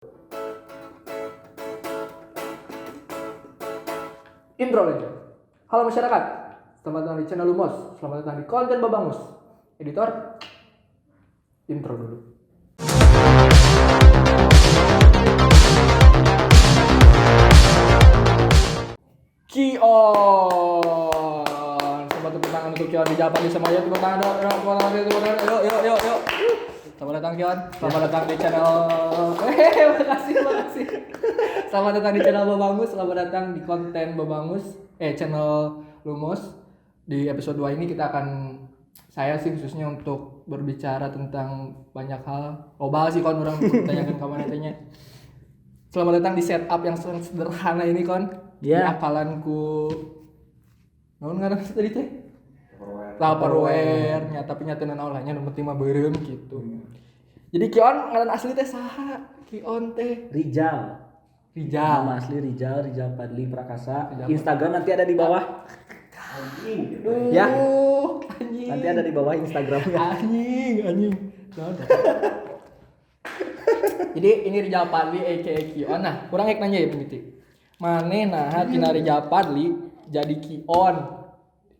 Intro aja. Halo masyarakat, selamat datang di channel Lumos. Selamat datang di konten Babangus. Editor, intro dulu. Kion. Selamat tepuk tangan untuk Kion di Japan di semuanya. Tepuk tangan dong. Yuk. Selamat datang Kion. Selamat datang di channel. Makasih. Selamat datang di channel Babangus. Selamat datang di konten Babangus. Channel Lumos. Di episode 2 ini kita akan, saya sih khususnya untuk berbicara tentang banyak hal. Bahas sih kon orang tanyakan ke mana tanya. Selamat datang di setup yang sederhana ini kon. Di akalanku. Naon ngaran tadi teh? Tupperware. Tapi nyata olahnya nomor 5 beureum gitu. Jadi Kion ngaran asli teh saha? Kion teh Rijal. Nama asli Rijal Padli Prakasa. Instagram nanti ada di bawah. Ya. Anjing. Nanti ada di bawah Instagramnya. Anjing. Jadi ini Rijal Padli aka Kion. Nah, kurang nanya ya begitu. Maneh nah tina Rijal Padli jadi Kion.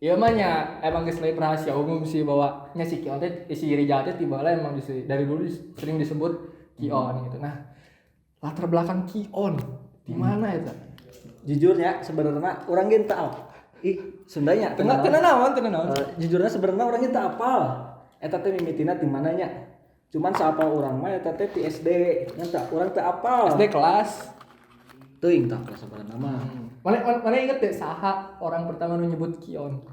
Iya mah nya emang geus lain rahasia umum sih bahwa nya si Kion teh si Rijal teh tiba-tiba emang dari dulu sering disebut Kion gitu. Nah, latar belakang Kion di mana eta? Jujur ya sebenarnya orang ge teu apal. Sundanya Teu naon. Jujurnya sebenarnya orang ge teu apal. Eta teh mimitina di mana nya? Cuman saapal urang mah eta teh ti SD. Nya urang teu apal. SD kelas teuing tah kelas sabaraha mah. Mana inget deh saha orang pertama nu nyebut Kion.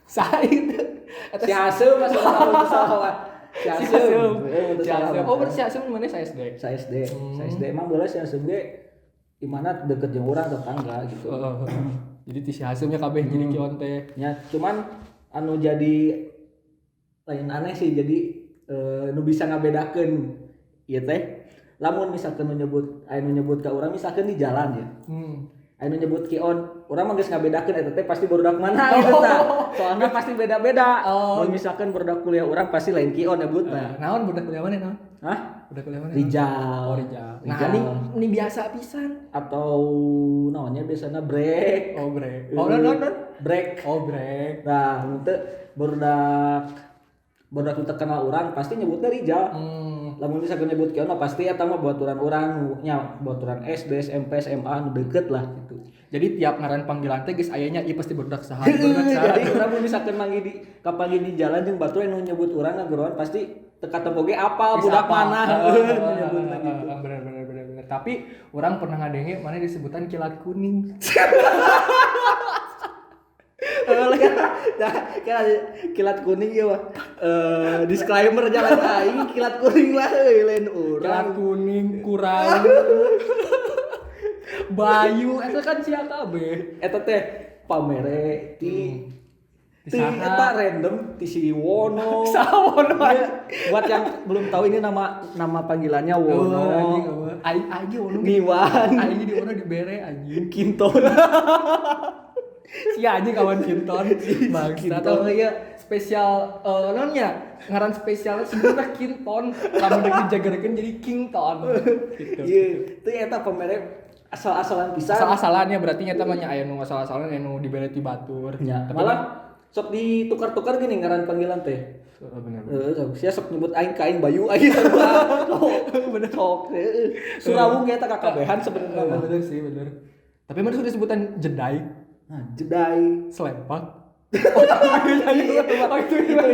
Saha itu? Si Haseum mah salah. Si Haseum. Oh, berarti si Haseum mana saya SD. Saya SD emang boleh si Haseum ge di mana deket jeung urang tetangga gitu. Jadi ti si Haseumnya kabeh jadi Kion teh. Ya, cuman anu jadi lain aneh sih jadi nu bisa ngabedakeun ieu teh lamun misalkan nu nyebut ka urang misalkan di jalan ya. Anu nyebut Kion, urang mah geus ngabedakeun eta teh pasti barudak mana gitu tah. Soalnya pasti beda-beda. Mun misalkan barudak kuliah urang pasti lain Kion nyebutna. Naon budak kuliah mana naon? Hah? Budak kuliah mana? Rijal. Oh, Rijal. Nah, ini biasa pisan Atau namanya biasanya break. Oh, break. Oh, non. Break. Oh, break. Nah, itu barudak terkenal orang pasti nyebutnya Rijal. Lamun misalkan nyebut Kion pasti eta mah buat orang nya buat orang SD, SMP, SMA nu deket lah gitu. Jadi tiap ngaran panggilan teh geus aya nya ieu pasti budak saha. Jadi urang mun misalkan kapanggih di jalan jeung baturan nu nyebut urang ngageroan pasti teka tempo ge apal budak mana nyebutna gitu. Bener. Tapi orang pernah ngadenge mana disebutan kilat kuning. Kilat kuning ya wah. Disclaimer jangan aing kilat kuning lah lain urang. Kilat kuning kurang. Bayu eta kan sia kabeh. Eta teh pamere ti eta random ti si Wono. Sawono. Buat yang belum tahu ini nama panggilannya Wono. Aing Wono. Niwan. Aing di Wono dibere anjing. Kinton. Si anjing kawan Kinton. Bangsa atau ya spesial nonnya ngaran spesialnya sebenarnya Kinton. Lamun deuk dijagerekeun jadi Kington gitu. Iya, teh eta pamere asal-asalan pisan. Asal-asalannya berarti nyata mah nya aya nu asal-asalan aya nu dibere ti batur. Ya, malah sok ditukar-tukar gini ngaran panggilan teh. Bener. Sia sok nyebut aing ka aing Bayu aing sama. Bener sok. Surawung eta kakabehan sebenarnya. Bener sih, bener. Tapi mana sudah sebutan jedai? Nah, jedai, Selepak. itu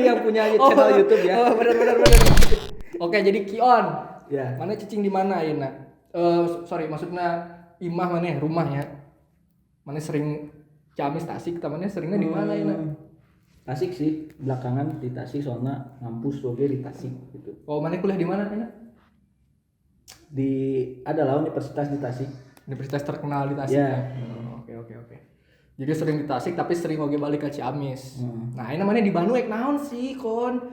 yang punya channel YouTube ya. Oh, bener. Oke, jadi Kion. Ya. Mana cicing di mana ayeuna? Sorry, maksudnya imah mana rumahnya? Mana sering Ciamis Tasik, temannya seringnya di mana ayeuna? Tasik sih, belakangan di Tasik soalnya ngampus oge di Tasik gitu. Oh, mana kuliah di mana ayeuna? Adalah universitas di Tasik. Universitas terkenal di Tasik. Ya. Oke. Jadi sering di Tasik tapi sering oge balik ke Ciamis. Nah, ini mana di Bandung naon sih, Kon?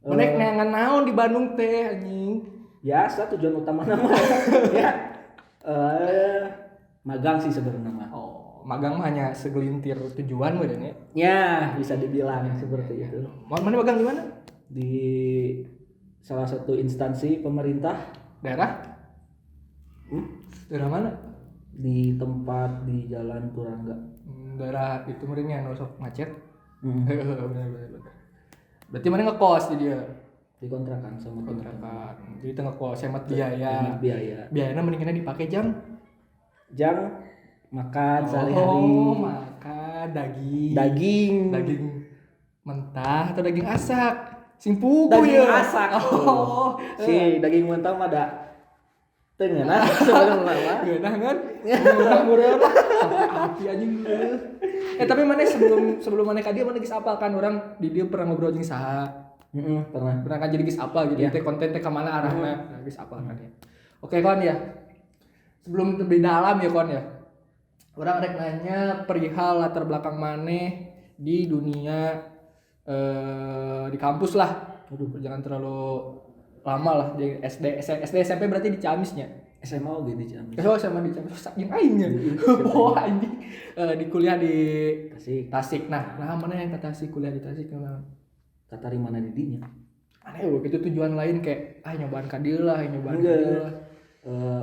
Mana neangan naon di Bandung teh anjing? Biasa tujuan utama nama. Ya. Magang sih sebenarnya mah. Oh, magang mah hanya segelintir tujuan meureun ya. Ya, bisa dibilang seperti itu. Mana magang di mana? Di salah satu instansi pemerintah Daerah? Daerah mana? Di tempat di Jalan Turangga. Daerah itu meureun anu sok macet. Heeh. Berarti mana ngekos di dia? Dikontrakan sama teman. Kontrakan. Jadi tengah kos hemat biaya. Hemat biaya. Biayanya mendingan dipakai jam. Jang makan sehari-hari. Oh, makan daging. Daging mentah atau daging asak? Sing pugu Daging ya. asak. Oh. Si daging mentah mah ada tengah sebenarnya. Geunah kan? Murah-murah lah. Api anjing. Tapi mana sebelum mana ka dieu mana geus apal kan orang di dieu pernah ngobrol jeung saha. Pernah. Pernah kan jadi geus apal gitu. Ya. Teh konten teh ka mana arahna. Nah, geus apal kan ya. Oke kon ya. Sebelum lebih dalam ya kon ya. Orang rek nanya perihal latar belakang maneh di dunia di kampus lah. Aduh, jangan terlalu lama lah di SD SMP berarti di Ciamisnya. SMA oge di Ciamis. Sama di Ciamis saking aingnya. Oh anjing. Di kuliah di Tasik. Nah mana yang ke Tasik kuliah di Tasik memang. Katari mana di dinya? Aneh itu tujuan lain kayak nyobaan ka dieu lah, nyobaan ka Enggak. dieu lah.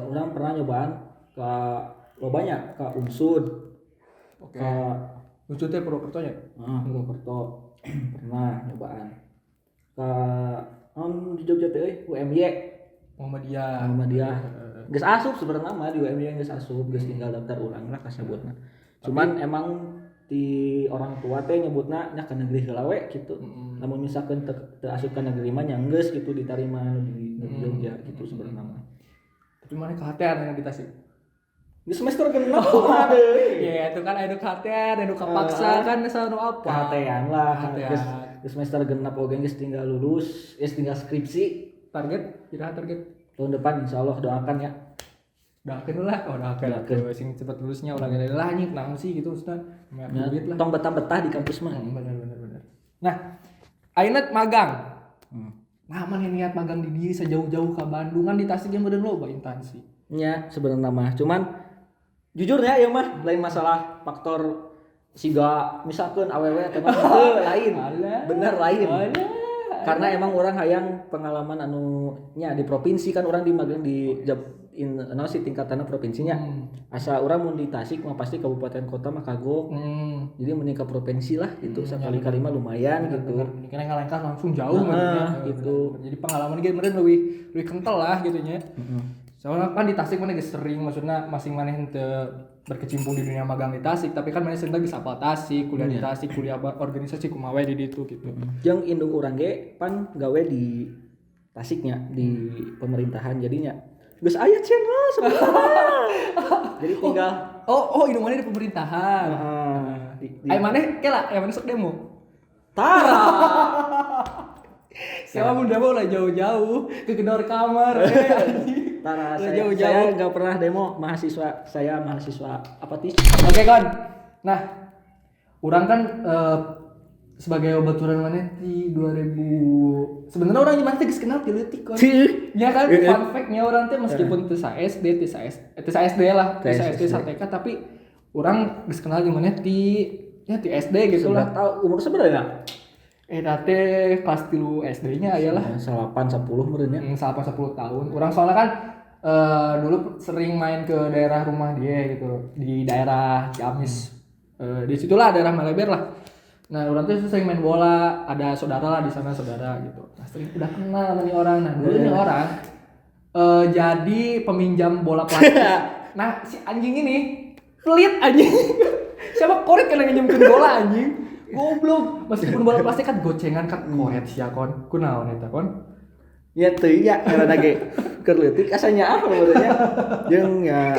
Orang pernah nyobaan ke lo banyak ke Unsud. Oke. Unsud teh Purwokerto nya. Purwokerto pernah nyobaan. Ke di Jogja teh UMY. Muhammadiyah. Geus asup sebenarnya mah di UMY geus asup, geus tinggal daftar ulang lah kasebutna. Cuman emang di orang tua teh nyebutna nya ke negeri heula we kitu. Namun misalkan teu asup ka negeri mah nya geus kitu ditarima di Jogja gitu sebenarnya mah. Tapi mana kehatean yang di Tasik? Di semester genep kumaha deui. Ya itu kan anu kehatean, anu kapaksa kan anu apa? Kehatean lah. Kehatean. Geus semester genep oge geus tinggal lulus, geus tinggal skripsi. Target Tahun depan insyaallah doakan ya. doakeun lah, doakeun sing cepet lulusnya ulah gede lah anjing naon sih gitu maksudnya. Ya, Duit lah. tong betah-betah di kampus mah. Bener. Nah, ayeuna magang. Nah, mana niat magang di dieu sejauh-jauh ke Bandung kan di Tasik yang meureun loba instansi. Nya sebenarnya mah cuman jujur ya ieu mah lain masalah faktor siga misalkan awewe atau lain. Bener lain. Karena emang orang hayang pengalaman anu nya di provinsi kan orang di magang di tingkatanna provinsinya. Asa orang mun di Tasik mah pasti kabupaten kota mah kagok. Jadi mending ke provinsi lah gitu sekali-kali mah lumayan gitu. Karena ngalangkah langsung jauh gitu. Jadi pengalaman ge meureun leuwih kental lah gitu nya. Soalnya kan di Tasik mana geus sering maksudnya masing maneh teu berkecimpung di dunia magang di Tasik, tapi kan maneh sering geus apal Tasik, kuliah di Tasik, kuliah organisasi kumaha di ditu gitu. Jeung indung urang ge pan gawe di Tasiknya di pemerintahan jadinya geus aya channel sebenarnya. Jadi tinggal indung maneh di pemerintahan. Ai maneh kela, maneh sok demo. Tara. Siapa mun demo lah jauh-jauh ke gedor kamar. Tara Jauh-jauh. saya enggak pernah demo, saya mahasiswa apatis. Oke kan. Nah, orang kan sebagai baturan mana di 2000 sebenarnya orang gimana sih kenal di leutik kan. Ya kan fun fact-nya orang teh meskipun teu SD lah, teu SD STK tapi orang geus kenal gimana di SD gitu lah. Tahu umur sebenarnya? Teh kelas 3 SD-nya ayalah 8 10 meureun nya. 10 tahun. Orang soalnya kan dulu sering main ke daerah rumah dia gitu di daerah Ciamis. Di situlah daerah Maleber lah. Nah, orang tuh sering main bola, ada saudara lah di sana saudara gitu. Nah, sering udah kenal sama nih orang. Nah, dulu nih orang jadi peminjam bola plastik. Nah, si anjing ini pelit anjing. Siapa korek kena nginjemkeun bola anjing. Goblok. Meskipun bola plastik kan gocengan kan koret sia kon. Kunaon eta kon? Ya teu nya karena ge keur leutik asanya benernya. Jeung ya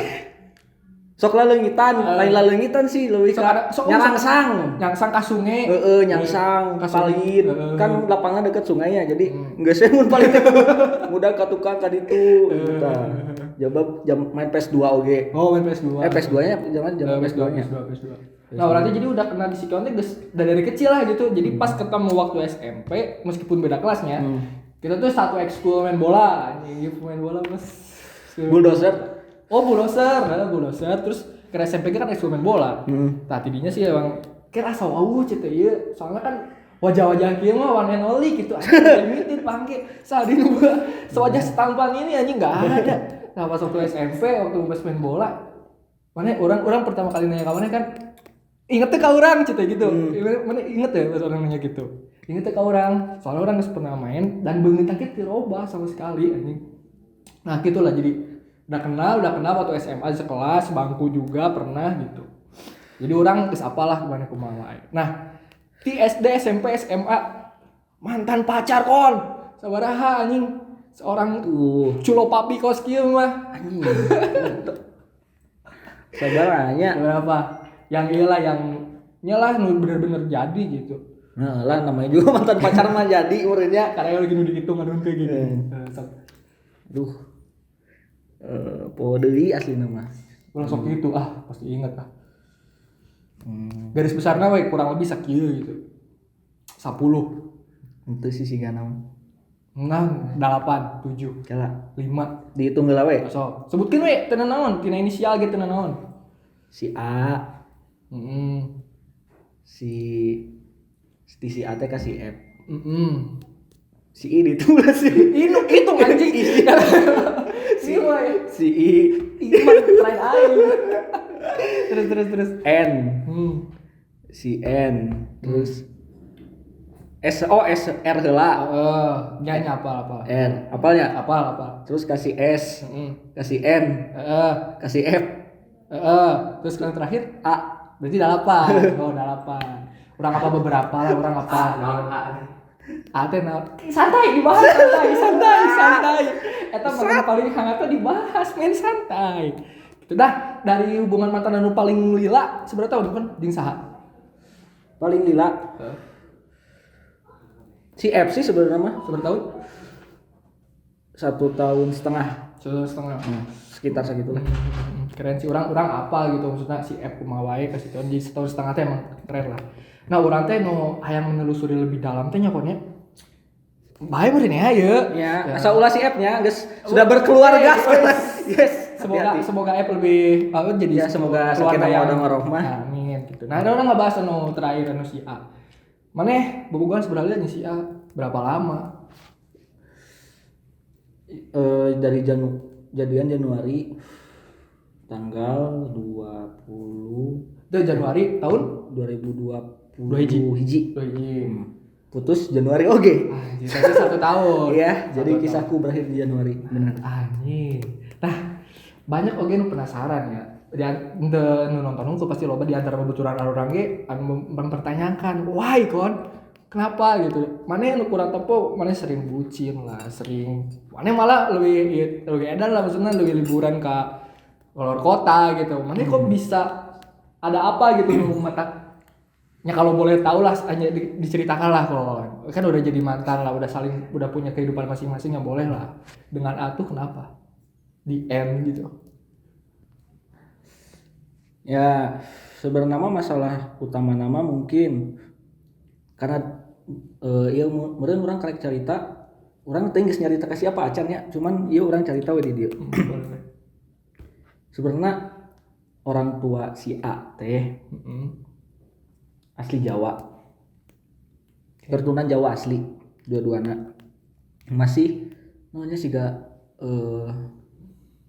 sok laleungitan, lain laleungitan sih leuwih ka nyangsang ka sungai. Nyangsang palid. Kan lapangan deket sungainya jadi geus mun palid mudah ka tukang ka ditu. Jam main PS2 oge. Oh, main PS2. PS2-nya zaman PS2-nya. Nah, berarti jadi udah kenal di Sikon teh dari kecil lah gitu. Jadi pas ketemu waktu SMP meskipun beda kelasnya, kita tuh satu ekskul main bola. Anjing, main bola Mas. Bulldozer. Oh, bulldozer. Terus ke SMP kan ekskul main bola. Nah, tidinya sih emang kira asa wau cenah ieu. Soalnya kan wajah-wajah kieu mah one and only gitu. Anjing limited pangke. Sadin gua sewajah setampang ini anjing enggak ada. Nah pas waktu SMP waktu pas main bola, mana orang pertama kali nanya ke mana kan, inget tuh ke orang cerita gitu, mana inget ya pas orang nanya gitu, inget tuh ke orang, soalnya orang nggak pernah main dan belum sakit dirubah sama sekali anjing. Nah gitulah jadi udah kenal waktu SMA sekelas, bangku juga pernah gitu. Jadi orang geus apalah gimana kumaha. Nah di SD SMP SMA mantan pacar kon sabaraha anjing. Seorang culo papi kos kieu mah anjing. Sabaranya berapa? Yang iyalah yang nyalah nu bener-bener jadi gitu. Nah lah namanya juga mantan pacar mah jadi urutnya. Karena lagi nu dihitung aduh kayak gitu. Duh. Poho deui asli nama. Langsung gitu pasti ingat ah. Garis besarnya we kurang lebih sakieu gitu. 10. Itu sih ganam. Nah, 8, 7, Kala 5. dihitung heula we. So, sebutkeun we teu naon, tina inisial ge teu naon. Si A, si A teh ka si F. Si I ditulis sih. Itu anjing isi. Si I Iman lain aing. Terus. N. Si N terus S R heula. Nyanyi apa? R. Apalnya? Apa? Terus kasih S. Kasih N. Kasih F. Terus yang terakhir A. berarti 8. Oh, 8. Urang apa beberapa lah, urang apa. Teh santai dibahas santai. Eta mantan paling hangat dibahas main santai. Gitu dah dari hubungan mantan anu paling lila seberapa tahun kan jeung saha? Paling lila. Si F sih sebenarnya mah Seberapa tahun? 1,5 tahun. 1,5. Sekitar segitu lah. Keren sih orang apa gitu maksudnya si F kumaha wae kasih tahun jadi 1,5 tahun teh emang keren lah. Nah urang teh nu hayang menelusuri lebih dalam teh nyakonnya bae meureun ya. Ya, asal ulah si F-nya geus sudah berkeluarga. Yes. Semoga F lebih jadi ya, semoga sakinah mawaddah warahmah. Amin gitu. Nah, orang ngebahas anu terakhir anu si A. Maneh bobogohan sebenarnya si A berapa lama? Dari jadian Januari tanggal 20 Itu Januari tahun 2020 hiji. Putus Januari oke. Anjir, tadi 1 tahun. Iya, jadi kisahku berakhir di Januari, benar. Anjir. Nah, banyak oge nu penasaran ya. Dan nu nonton unggul pasti loba di antara babaturan orang ge anu mempertanyakan, "Why kon? Kenapa gitu?" Mane nu kurang tempo, mane sering bucin lah, mane malah lebih edan lah maksudnya lebih liburan ke luar kota gitu. Mane kok bisa ada apa gitu nu mata ya kalau boleh tahu lah hanya diceritakan lah kalau kan udah jadi mantan lah udah punya kehidupan masing-masing yang boleh lah dengan A tuh kenapa di N gitu ya sebenarnya masalah utama nama mungkin karena ya meureun urang karek carita urang teh geus nyarita ka siapa acan ya cuman ieu urang carita we di dieu sebenarnya orang tua si A teh asli Jawa, keturunan Jawa asli, dua-duana masih namanya sih gak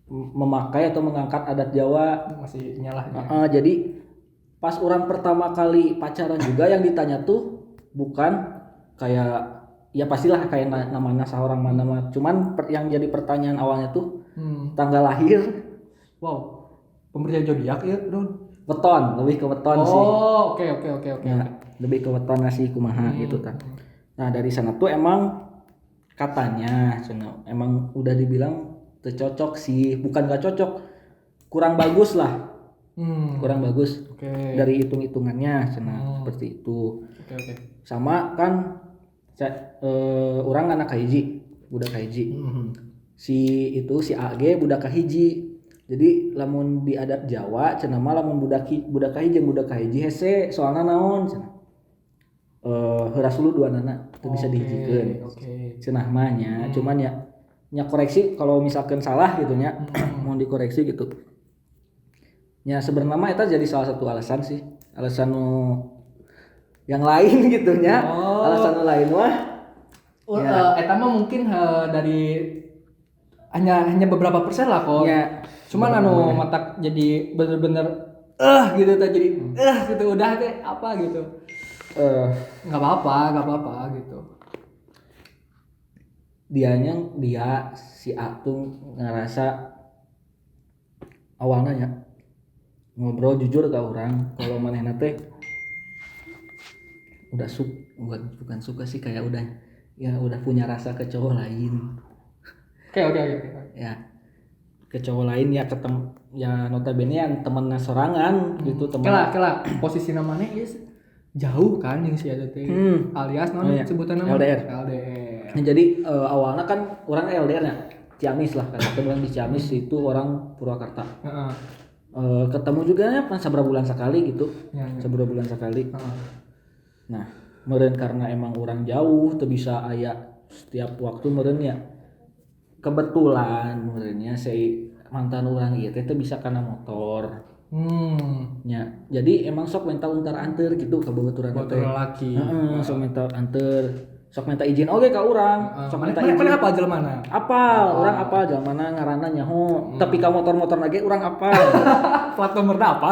memakai atau mengangkat adat Jawa masih nyalah jadi pas orang pertama kali pacaran juga yang ditanya tuh bukan kayak ya pastilah kayak namanya seorang mana cuman yang jadi pertanyaan awalnya tuh tanggal lahir. Wow, pemberian zodiak ya Don. Weton, lebih ke weton sih. Oh, oke. Nah, lebih ke weton sih kumaha gitu kan. Nah, dari sana tuh emang katanya emang udah dibilang tercocok sih, bukan gak cocok. Kurang bagus lah. Kurang bagus. Okay. Dari hitung-hitungannya seperti itu. Oke. Sama kan orang anak kahiji, budak kahiji. Si AG budak kahiji. Jadi lamun di adat Jawa cenah mah lamun budak kahiji jeung budak kahiji hese soalna naon cenah. Heuras hulu duanana teu bisa dihijikeun. Cenah mah nya, cuman nya koreksi kalau misalkan salah gitu nya mau dikoreksi gitu. Nya sebenarnya mah eta jadi salah satu alasan sih. Alasan yang lain gitu nya. Alasan lain mah eta mah mungkin dari hanya beberapa persen lah kok. Ya. Cuman matak jadi bener-bener gitu teh jadi gitu udah teh apa gitu. Nggak apa-apa gitu. Dia si A tuh ngerasa awalnya ya ngobrol jujur ke orang kalau manehna teh udah bukan suka sih, kayak udah punya rasa ke cowok lain. Oke. Ya, ke cowok lain ya ya notabene yang temennya sorangan gitu temen. Kela posisi namanya is jauh kan yang si ada teh alias iya. sebutan nama LDR. LDR. Jadi awalnya kan orang LDR nya Ciamis lah, karena kebetulan di Ciamis itu orang Purwakarta. Ketemu juga ya seberapa bulan sekali gitu. Seberapa bulan sekali. Nah, meureun karena emang orang jauh tuh bisa aya setiap waktu meureun ya. Kebetulan meureunnya si mantan orang ieu teh bisa kana motor. Ya, jadi emang sok minta untar anter gitu ka babaturan teh. Laki. Sok minta anter, sok minta izin oge ka urang. Sok minta izin. Mana apa jelmana? Orang apa jelmana ngaranna nyaho. Tapi ka motor-motor lagi urang apal. Plat nomorna apa?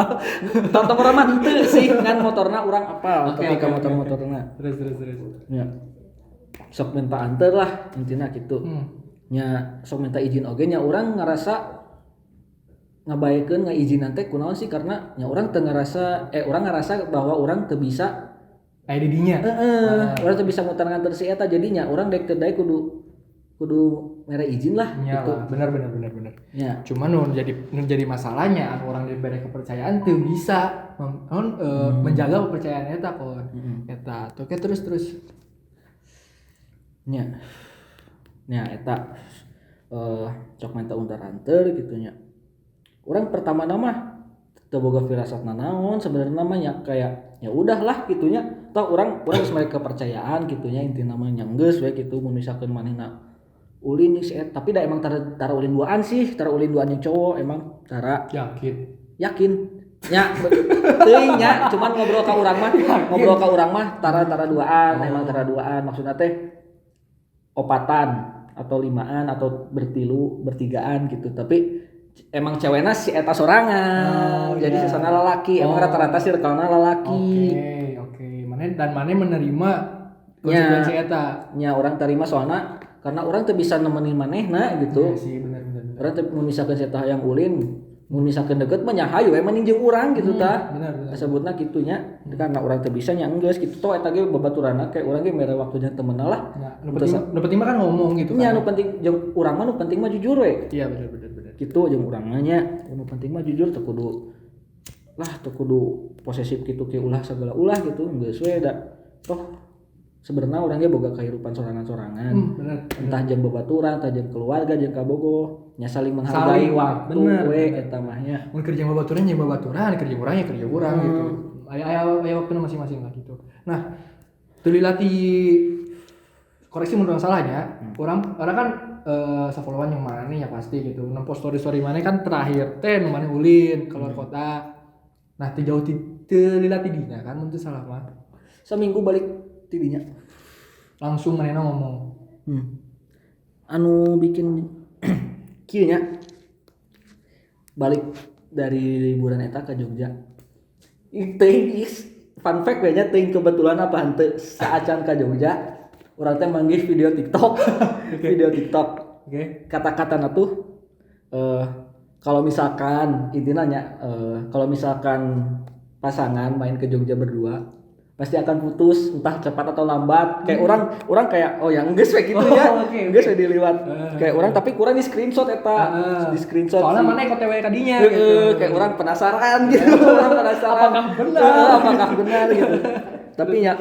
Plat nomorna mah henteu sih, kan motorna urang apal, tapi ka motor-motorna. Terus. Ya. Sok minta anter lah intina gitu. Nya sok minta izin oge nya urang ngarasa ngabaekeun ngaizinan teh kunaon sih, karena nya urang teu ngarasa urang ngarasa bahwa urang teu bisa aya di dinya. Urang teu bisa mutar nganter si eta, jadinya urang dek teu daek kudu mere izin lah gitu. Bener. Ya. Cuman nu jadi masalahnya orang diberi kepercayaan teu bisa menjaga kepercayaan eta kon. Eta tuh terus. Nya eta cok minta untar anter gitu nya. Urang pertama nama teu boga firasatna naon sebenarnya namanya kayak ya udahlah gitunya. Toh urang geus mere kepercayaan gitunya, intina mah nya geus we kitu mun misalkeun manehna ulin si eta, tapi da emang tara ulin duaan sih, tara ulin duaan yang cowok emang tara yakin nya teuing nya cuman ngobrol ka urang mah tara duaan. Emang tara duaan maksudna teh opatan atau limaan atau bertigaan gitu, tapi emang cewekna si eta sorangan. Jadi sesana lalaki emang rata-rata circle-na lalaki. Oke. Mane menerima konsekuensi eta. Nya urang terima soalna karena urang teu bisa nemenin manehna gitu. Iya sih bener. Urang teu mun misalkeun si eta hayang ulin, mun misalkeun deukeut mah nya hayu we mending jeung urang gitu tah. Bener. Disebutna kitu nya. Karena urang teu bisa nya enggeus kitu toh eta ge babaturanna kayak urang ge mere waktunya temenna lah. Nu penting mah kan ngomong gitu kan. Nya nu penting jeung urang mah nu penting mah jujur we. Iya bener. Gitu jeung urang mah nya nu penting mah jujur teu kudu posesif kitu ke ulah segala ulah gitu, geus we da. Toh sebenarnya orangnya boga kehidupan sorangan-sorangan. Bener. Entah jeung babaturan, entah jeung keluarga, jeung kabogoh, nya saling menghargai waktu we eta mah nya. Mun kerja babaturan jeung babaturan, kerja urang gitu. Aya waktuna masing-masing lah gitu. Nah, teu lilati koreksi mun urang salahnya. Orang kan safollowan yang mana nih ya pasti gitu. Nempo story mana kan terakhir teh nu maneh ulin keluar kota. Nah, teu jauh teu lilati dinya kan mun teu salah mah. Seminggu balik tidinya. Langsung manehna ngomong. Anu bikin kieu nya. Balik dari liburan eta ke Jogja. Fun fact we nya teuing kebetulan apa henteu saacan ka Jogja. Urang teh manggih video TikTok. Video TikTok. Oke. Kata-katana tuh kalau misalkan intinya nya kalau misalkan pasangan main ke Jogja berdua pasti akan putus entah cepat atau lambat. Kayak orang kayak oh yang geus we kitu ya. Geus we diliwat. Kayak orang tapi kurang di screenshot eta. Di screenshot. Soalnya mana OTW kadinya gitu. Kayak orang penasaran gitu. Orang penasaran apakah benar gitu. Tapi nya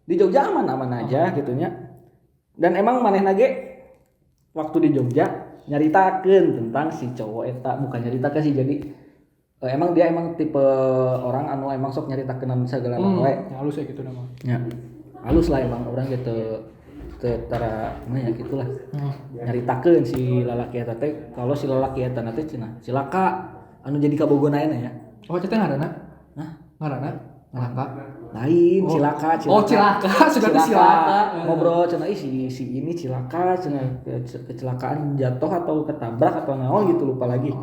di Jogja aman-aman aja gitu nya. Dan emang manehna ge waktu di Jogja nyaritakeun tentang si cowok eta, bukan nyaritakeun sih, jadi emang dia tipe orang anu emang sok nyaritakeun segala we. Halus ya gitu nama. Ya. Halus lah emang orang gitu tara ya gitulah. Nyaritakeun si lalaki eta teh, kalau si lalaki eta teh cenah cilaka anu jadi kabogona ya. Oh, eta ngaranna? Hah? Ngaranna? Cilaka. Lain, cilaka. Oh, cilaka, sudah di cilaka. Ngobrol cenah si ini cilaka, cenah kecelakaan jatuh atau ketabrak atau naon gitu lupa lagi.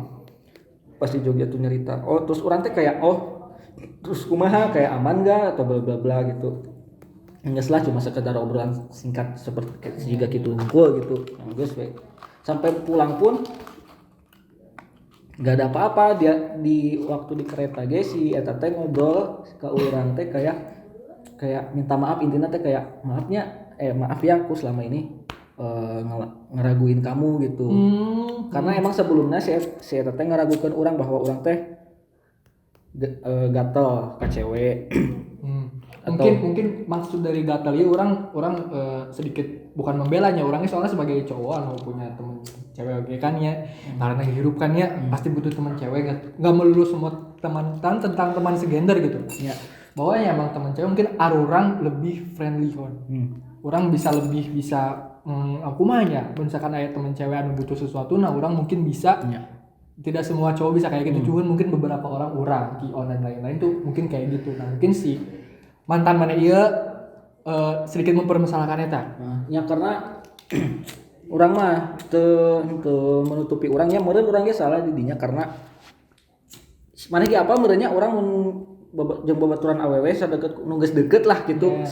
Pas di Jogja tuh nyerita. Oh, terus orang teh kayak terus kumaha kayak aman gak atau bla bla bla gitu. Enggak lah cuma sekedar obrolan singkat seperti juga gitu unggul gitu. Geus we. Sampai pulang pun nggak ada apa-apa dia di waktu di kereta guys si eta teh ngobrol ke urang teh kayak minta maaf intinya teh kayak maaf ya aku selama ini ngeraguin kamu gitu. Karena emang sebelumnya si eta teh ngeragukan orang bahwa orang teh gatel ke cewek. Mungkin maksud dari gatal ya orang sedikit bukan membelanya orangnya soalnya sebagai cowok anu punya temen cewek oke kan ya karena hirup kan ya pasti butuh teman cewek nggak melulu semua tentang teman segender gitu ya bahwa ya emang teman cewek mungkin orang lebih friendly kan orang lebih bisa aku mah ya misalkan ada teman cewek anu butuh sesuatu nah orang mungkin bisa tidak semua cowok bisa kayak gitu cuman mungkin beberapa orang kion dan lain-lain tuh mungkin kayak gitu nah mungkin si mantan mana iya sedikit mempermasalahkan eta. Ya karena orang mah teu menutupi orangnya meureun urang ge salah di dinya karena maneh ge apa meureunnya urang mun jeung babaturan awewe sadeget nu geus deukeut lah gitu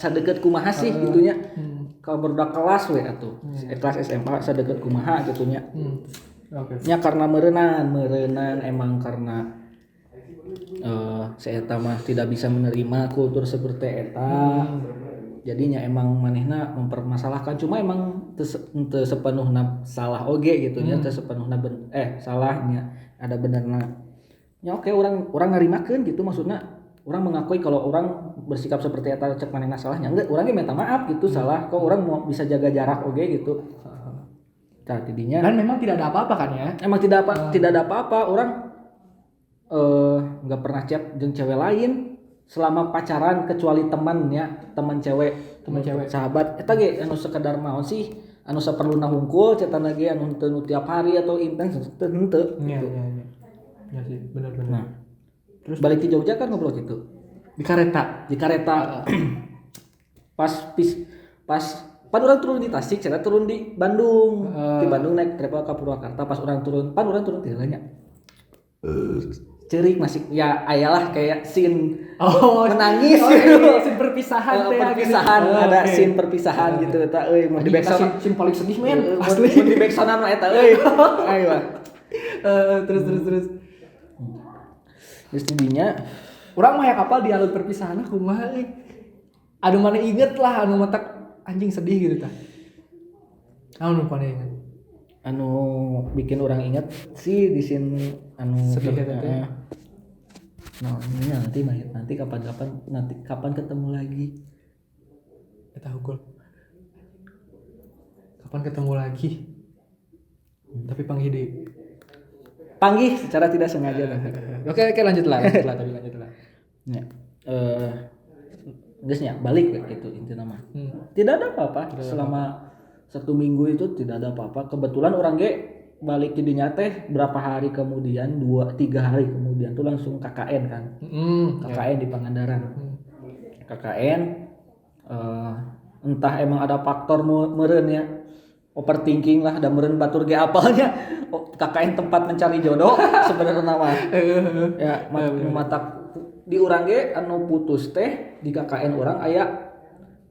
sadeget kumaha sih gitunya. Kalau budak kelas we atuh. Kelas SMA sadeget kumaha gitunya. Nya karena meureunnan emang karena si eta mah tidak bisa menerima kultur seperti eta. Jadinya emang manehna mempermasalahkan cuma emang teu sepenuhna salah oge gitu nya teu sepenuhna salahnya ada benerna. Ya oke orang ngarimakeun gitu maksudna orang mengakui kalau orang bersikap seperti eta cek manehna salahnya enggak orang ge minta maaf gitu salah kok orang mau bisa jaga jarak oge gitu. Tah tidinya Dan memang tidak ada apa-apa kan ya? Emang tidak ada apa-apa orang nggak pernah chat jeung cewek lain selama pacaran kecuali teman cewek sahabat eta ge anu sekedar naon sih anu saperluna hungkul cetan lagi anu teu tiap hari atau intens teu henteu iya sih benar nah terus balik ke Jogja kan ngobrol gitu di kareta pas orang turun di Tasik cara turun di Bandung di Bandung naik travel ke Purwakarta pas orang turun ti heulanya cerik masih ya ayalah kayak scene menangis scene perpisahan ada scene perpisahan gitu eta euy mau di backsound scene paling sedih men asli mau di backsound mah eta euy ayo terus tidinya urang mah ya kapal di alur perpisahan kumaha euy anu mana inget lah anu matak anjing sedih gitu tah anu mana inget anu bikin orang ingat sih di scene anu sedih ya nah ini nanti kapan ketemu lagi kita hukul kapan ketemu lagi tapi panggih secara tidak sengaja oke lanjut lah ya guys ya balik gitu intinya mah tidak ada apa-apa selama 1 minggu itu tidak ada apa-apa kebetulan orang balik ke dinya teh berapa hari kemudian 2-3 hari kemudian tuh langsung KKN kan KKN di Pangandaran KKN entah emang ada faktor meureun ya overthinking lah dan meureun batur ge apalnya KKN tempat mencari jodoh sebenarnya mah ya mata di urang ge anu putus teh di KKN urang aya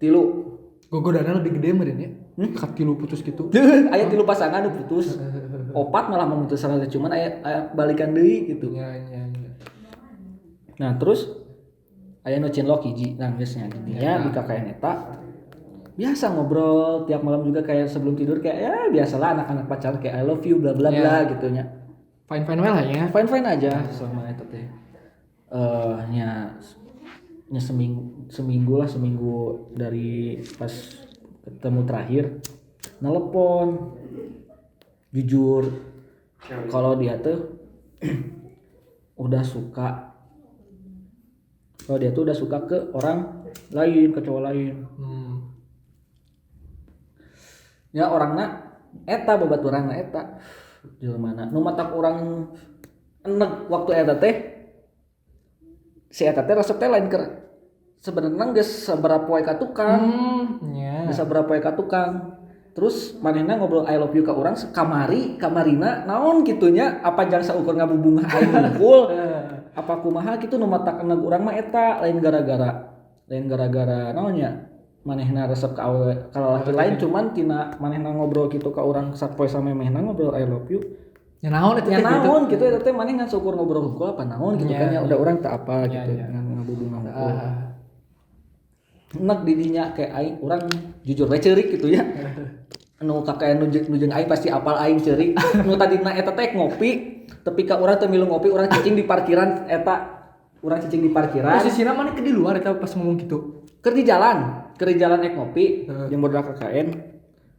3 gogodana lebih gede meureun ya katilu putus gitu aya 3 pasangan nu putus 4 malah memutus salah cuman aya balikan deui gitu ya. Nah terus aya nu cinlok hiji nah geusnya dinya di KKN eta biasa ngobrol tiap malam juga kayak sebelum tidur kayak ya biasalah anak-anak pacaran kayak I love you bla bla bla gitu nya fine well lah ya fine aja selama eta teh nya seminggu dari pas ketemu terakhir nelpon jujur kalau dia tuh udah suka ke orang lain ke cowok lain ya orangna eta babaturanna eta jelema nu matak urang enek waktu eta teh si eta teh resep teh lain keur sebenarnya geus sabaraha poe ka tukang. Nya. Geus sabaraha poe ka tukang. Terus manehna ngobrol I love you ka urang kamarina naon kitu nya apa jang saukur ngabubungah aing hungkul. Apa kumaha kitu nu matakeun urang mah eta lain gara-gara naon nya manehna resep ka lalaki lain cuman tina manehna ngobrol kitu ka urang sapoe samemehna ngobrol I love you. Ya naon eta Ya naon gitu eta teh maneh ngan syukur ngobrol hungkul apa naon gitu kan ya udah urang teu apa gitu ngan ngabubungah hungkul. Enak didinya kayak aing urang jujur we ceurik gitu ya. Nu kakek nu jeung aing pasti apal aing ceurik. Nu tadina eta teh ngopi, tepi ka urang teu milu ngopi urang cicing di parkiran eta urang cicing di parkiran. Posisina maneh ke di luar eta pas ngomong gitu. Keur di jalan ek ngopi jeung budak KKN.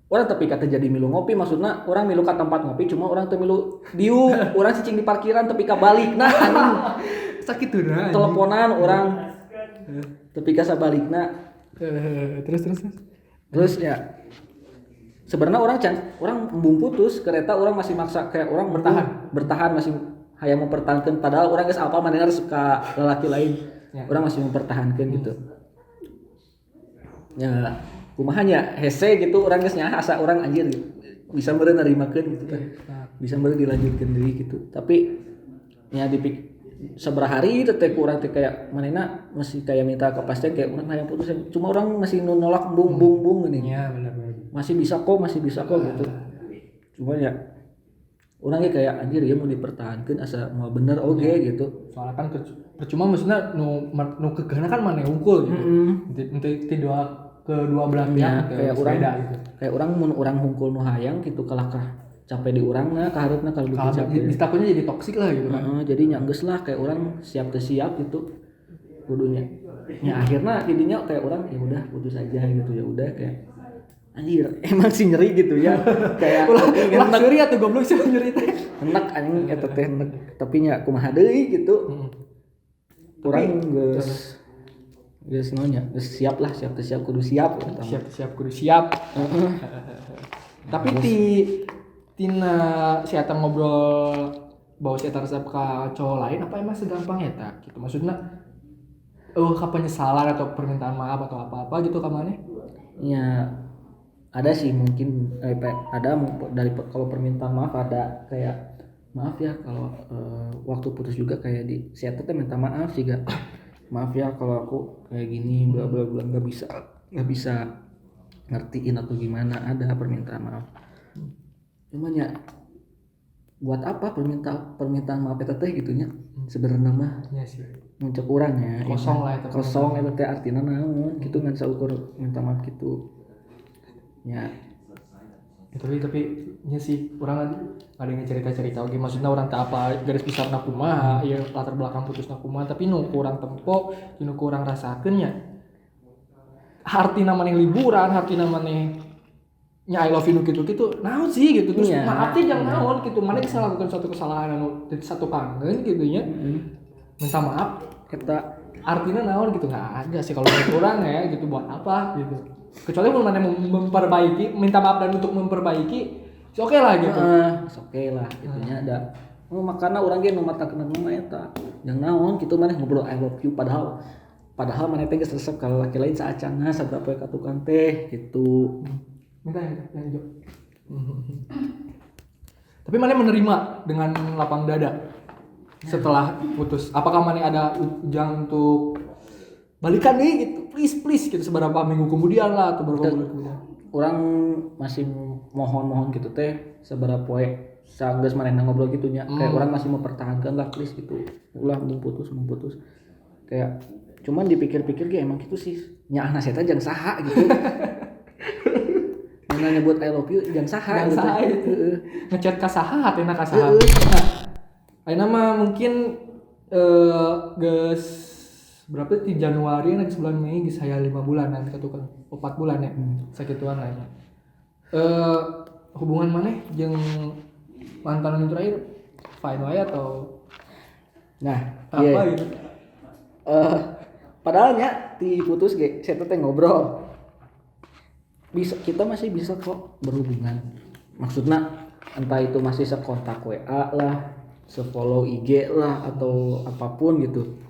Urang tepi ka teu jadi milu ngopi maksudna urang milu ka tempat ngopi cuma urang teu milu diu. Urang cicing di parkiran tepi ka balikna anjing. Sakituna. Teleponan urang tepi ka sabalikna. Terus ya sebenarnya orang embung putus kereta orang masih maksa kayak orang bertahan masih hayang mempertahankan padahal orang geus apa manehna suka lelaki lain orang masih mempertahankan gitu ya kumaha nya hese gitu orang geus nyaha asa orang anjir gitu. Bisa meureun narimakeun gitu kan bisa meureun dilanjutkeun deui gitu tapi nya dipik sabaraha hari teh urang teh kayak manehna masih kayak minta kepastian kayak urang hayang putus cuma orang masih nolak bung geuning ya benar masih bisa kok gitu cuma ya orangnya kayak anjir ya mau dipertahankan asa mau bener gitu soalnya kan percuma maksudnya nu kegana kan maneh hungkul gitu nanti kedua belah pihak kayak orang gitu. Kayak orang mun urang hungkul nu hayang gitu kalahkah capek di urangna kaharupna kalau capek takutnya jadi toksik lah gitu kan jadi nyanggeus lah kayak orang siap gitu kudunya ya akhirnya jadinya kayak orang ya udah putus aja gitu ya udah kayak anjir emang sih nyeri gitu ya kayak ulah nyeri atuh goblok sih nyeri teh enak anjing eta teh enak tapi nya kumaha deui gitu urang geus nonya geus siap kudu siap kudu siap tapi tina si eta ngobrol bawa si eta resep ka cowok lain apa emang segampang eta gitu maksudnya penyesalan atau permintaan maaf atau apa gitu ka maneh ya ada sih mungkin ada dari kalau permintaan maaf ada kayak maaf ya kalau waktu putus juga kayak di si eta teh minta maaf sih gak maaf ya kalau aku kayak gini bla bla bla nggak bisa ngertiin atau gimana ada permintaan maaf cuman ya buat apa permintaan maaf eta teh gitunya sebenarnya mah ya sih muncul kurang ya kosong eta teh artina naon gitu ngan saukur minta maaf gitu ya tapi nya sih orang ada yang cerita oke maksudnya orang tak apa garis besar nakumaha ya latar belakang putus nakumaha tapi nu kurang tempo nu kurang rasakeun nya hartina maneh liburan hartina maneh nya I love you gitu naon sih gitu terus maaf teh jangan naon gitu maneh bisa lakukan suatu kesalahan anu satu kangen gitu nya minta maaf eta artinya naon gitu nggak ada sih kalau kurang ya gitu buat apa gitu kecuali kalau mana memperbaiki minta maaf dan untuk memperbaiki oke lah gitu oke lah gitunya ada makanya orang ge nu matakeun mah eta yang naon gitu maneh ngobrol I love you padahal maneh teh geus resep ka laki lain saacana saberapa ka tukang teh gitu minta yang hijau tapi maneh menerima dengan lapang dada setelah putus apakah maneh ada ujang untuk balikan nih gitu please gitu seberapa minggu kemudian lah atau beberapa bulan kemudian orang masih mohon gitu teh seberapa poe sanggeus manehna ngobrol gitunya kayak orang masih mempertahankan lah please gitu ulah mau putus kayak cuman dipikir-pikir ge emang gitu sih nya ahna saya teh jang saha gitu mana nyebut I love you jang saha gitu ngechat ka saha hatena ka saha ayeuna mah mungkin geus berapa di Januari nanti bulan Mei geus aya 5 bulanan ka tukang 4 bulan ya sakituan lah nya hubungan maneh jeung mantan yang terakhir fine wae atau apa gitu padahal nya di putus ge saya teh ngobrol kita masih bisa kok berhubungan maksudnya entah itu masih sekontak WA lah se-follow IG lah atau apapun gitu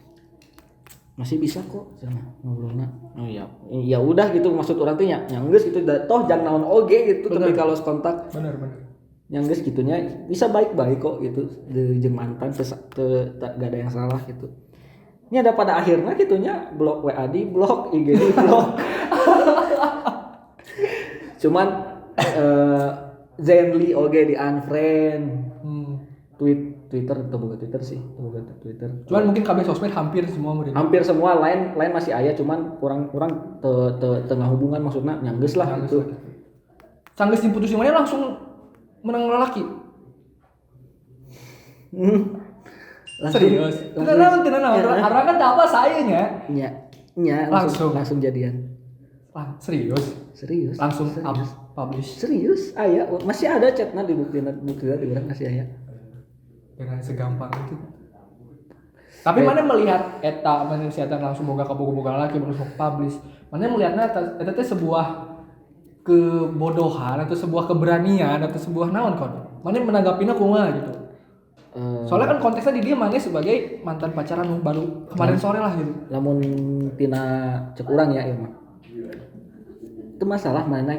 masih bisa kok sana ngobrolna. Oh iya, ya udah gitu maksud orang teh nya geus gitu toh jangan naon oge gitu tapi kalau kontak bener yang geus gitunya bisa baik-baik kok gitu jeung mantan gak ada yang salah gitu. Ini ada pada akhirnya gitunya blok WA di blok, IG di blok. Cuman Zenly oge di unfriend. Twitter atau bukan Twitter sih, bukan Twitter. Cuman mungkin KB sosmed hampir semua murid. Hampir semua lain masih aya cuman kurang tengah hubungan maksudnya nyanggeus lah gitu. Sanggeus diputusin mana langsung menang lelaki. Serius. Tenang. Karena kan apa sayanya? Nya langsung jadian. Serius. Langsung publish. Serius, aya masih ada chatnya di bukti di urang masih aya. Dengan segampang itu. Tapi mana melihat eta manusia langsung boga laki langsung publish. Mana melihatnya eta teh sebuah kebodohan atau sebuah keberanian atau sebuah naon kon. Mana menanggapinya kumaha gitu. Soalnya kan konteksnya di dia mana sebagai mantan pacaran baru kemarin sore lah gitu. Lamun tina cek urang ya ieu mah. Itu masalah mana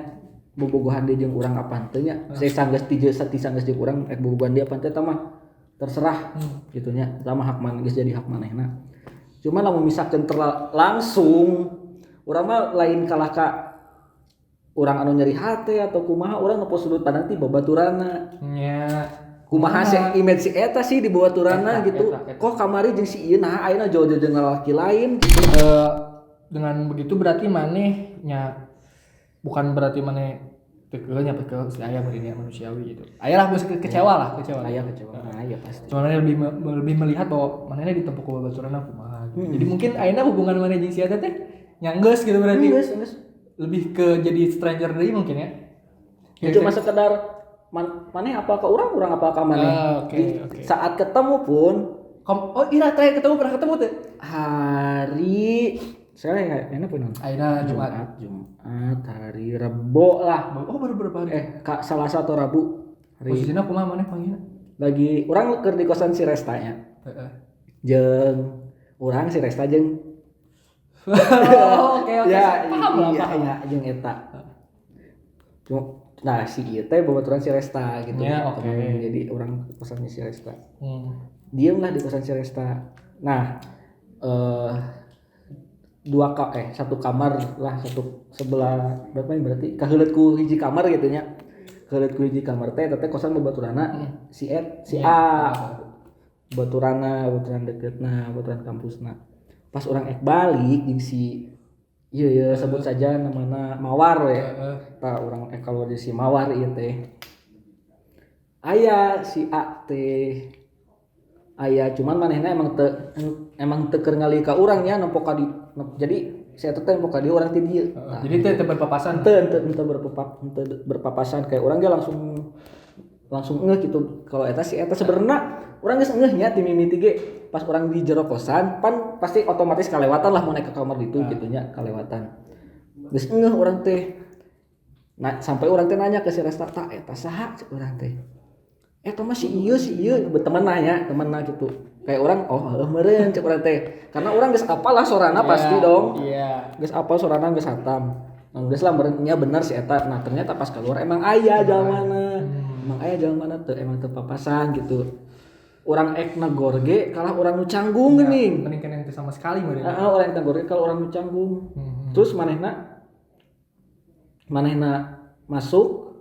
bobogohan dia jeung urang apaan teh nya. Saya sanggeus sanggeus jeung urang bobogohan dia apaan teh mah terserah gitunya sama hak mana geus jadi hak manehna. Cuma lamun misalkan langsung urang mah lain kalah ka urang anu nyeri hate atau kumaha urang ngepost sudut pandang ti babaturanna. Nya kumaha sih image si eta sih di babaturanna gitu. Kok kamari jeung si ieu nah ayeuna jauh-jauh jeung laki lain gitu. Dengan begitu berarti manehnya bukan berarti maneh tekelnya si ayah berinya manusiawi gitu. Ayah lah kecewa lah. Ayah kecewa. Nah, ayah pasti. Cuma mana lebih melihat bahwa manehna ditempuk ku babaturan aku mah. Jadi mungkin ayeuna hubungan maneh jeung si eta teh nyanggeus gitu berarti. Geus. Lebih ke jadi stranger deui mungkin ya. Ya cuma sekedar maneh apa ke urang apa ke maneh. Oke. Saat ketemu pun iya terakhir ketemu pernah ketemu teh. Hari saya enak pun ayeuna Jumat hari Rebo lah. Oh baru berapa hari? Kak Selasa atau Rabu. Posisinya kumaha maneh panggilna? Lagi urang keur di kosan si Resta nya. Jeung urang si Resta jeung oke. Ya, paham. Iya, jeung eta. Nah, si ieu teh babaturan si Resta gitu. Ya, oke. Jadi orang kosannya si Resta. Diem lah di kosan si Resta. Nah, satu kamar lah, satu sebelah berapa ini berarti kaheuleutku hiji kamar gitu nya. Kaheuleutku hiji kamar teh kosan babaturanna si A. Babaturan deketna, babaturan kampusna. Pas orang balik jeung si iya sebut saja namanya Mawar we. Tah urang kalau di si Mawar ieu teh. Aya si A teh. Aya cuman manehna emang teu keur ngali ka urang nya nempok ka di. Jadi saya teh nempok ka di urang ti dieu. Jadi teu berpapasan. Teu berpapasan kayak urang ge langsung ngeh gitu. Kalau eta si eta sebenarnya urang geus ngeh nya ti mimiti ge pas urang di jero kosan pan pasti otomatis kalewatan lah mau naik ke kamar gitu gitunya kalewatan. Geus ngeh urang teh. Nah, sampai urang teh nanya ke si Resta eta saha cek urang teh. Eta mah si ieu temenna gitu. Kayak orang meureun cek urang teh. Karena urang geus apal lah sorana pasti dong. Iya. Geus apal sorana geus hatam. Nah, geus lah nya bener si eta. Nah, ternyata pas keluar emang aya jalanana. Emang aya jalanana teu emang teu papasan gitu. Urang ek negor ge kalah urang nu canggung geuning. Mending kan teu sama sekali meureun. Urang ek negor ge kalau urang nu canggung. Terus manehna masuk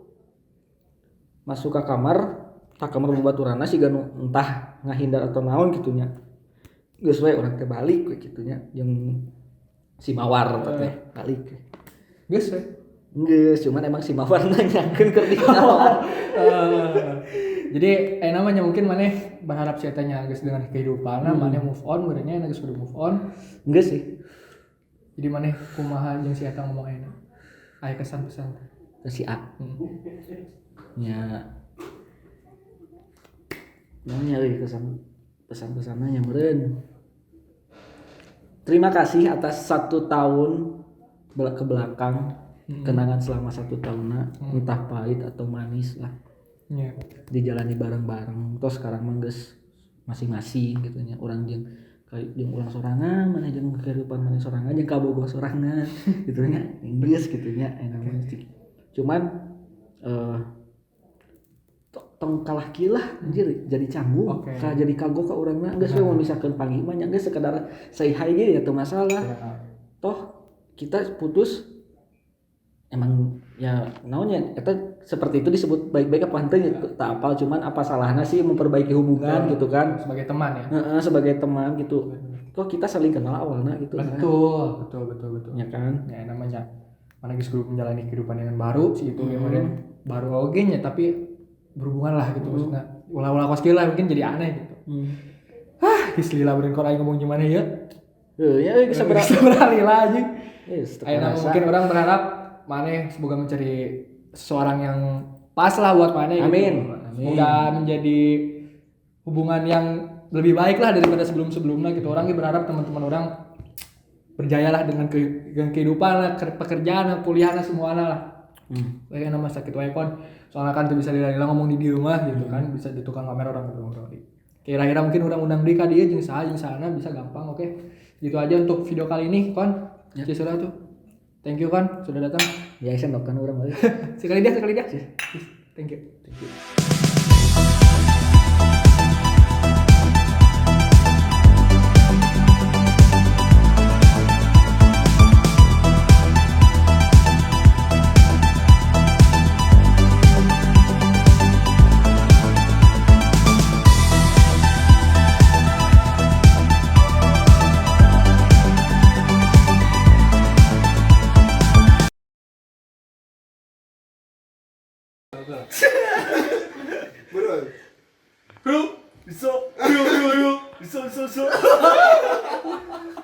ke kamar babaturanna siga nu entah ngahindar atau naon gitu nya. Geus we urang teh balik we kitu nya jeung si Mawar teh balik. Geus we. Geus cuman emang si Mawar nanyakeun keur di kamar. Jadi namanya mungkin maneh berharap si eta nya geus dengan kehidupanna maneh move on meureunnya geus kudu move on. Geus sih. Jadi maneh kumaha jeung si eta ngomong ayeuna? Aya kesan-pesan ke si A. Nya euy pesan-pesanna nya meureun. Terima kasih atas 1 tahun ke belakang kenangan selama 1 tahunna entah pahit atau manis lah. Dijalani bareng-bareng. Terus sekarang mah geus masing-masing gitu nya urang jeung kayak jeung ulang sorangan mana jeung kehidupan mana sorangan jeung kabogoh sorangan gitu nya Inggris gitu nya namanya cuman tong kalah kilah anjir jadi canggung jadi kagok ka urang mah geus we mun misalkeun panggih mah nya geus sekedar say hi ge ya teu masalah toh kita putus emang ya naonnya eta seperti itu disebut baik-baik apa henteu nya tak apal cuman apa salahnya sih memperbaiki hubungan gitu kan sebagai teman ya. Sebagai teman gitu kok kita saling kenal awalnya gitu betul ya kan ya namanya mana geus kudu menjalani kehidupan yang baru sih itu kemarin baru oge nya tapi berhubungan lah gitu maksudnya ulah-ulah kos lah mungkin jadi aneh gitu geus lila beureun kor aing ngomong gimana ya ya bisa beralila anjing ayeuna Ayo mungkin orang berharap maneh semoga mencari seseorang yang pas lah buat maneh gitu. Amin. Semoga menjadi hubungan yang lebih baik lah daripada sebelum-sebelumnya gitu. Orang berharap teman-teman orang berjayalah dengan kehidupan lah, pekerjaan, kuliah lah semuanya lah. Kayak nama sakit wae kon. Soalnya kan tuh bisa lila-lila ngomong di rumah gitu kan, bisa di tukang kamera orang ngobrol. Kira-kira mungkin orang undang di ka dieu jeung sana bisa gampang. Oke. Gitu aja untuk video kali ini kon. Ya sudah tuh. Thank you kan sudah datang. Ya senok kan orang balik. sekali dia. Thank you. Bro, bisa.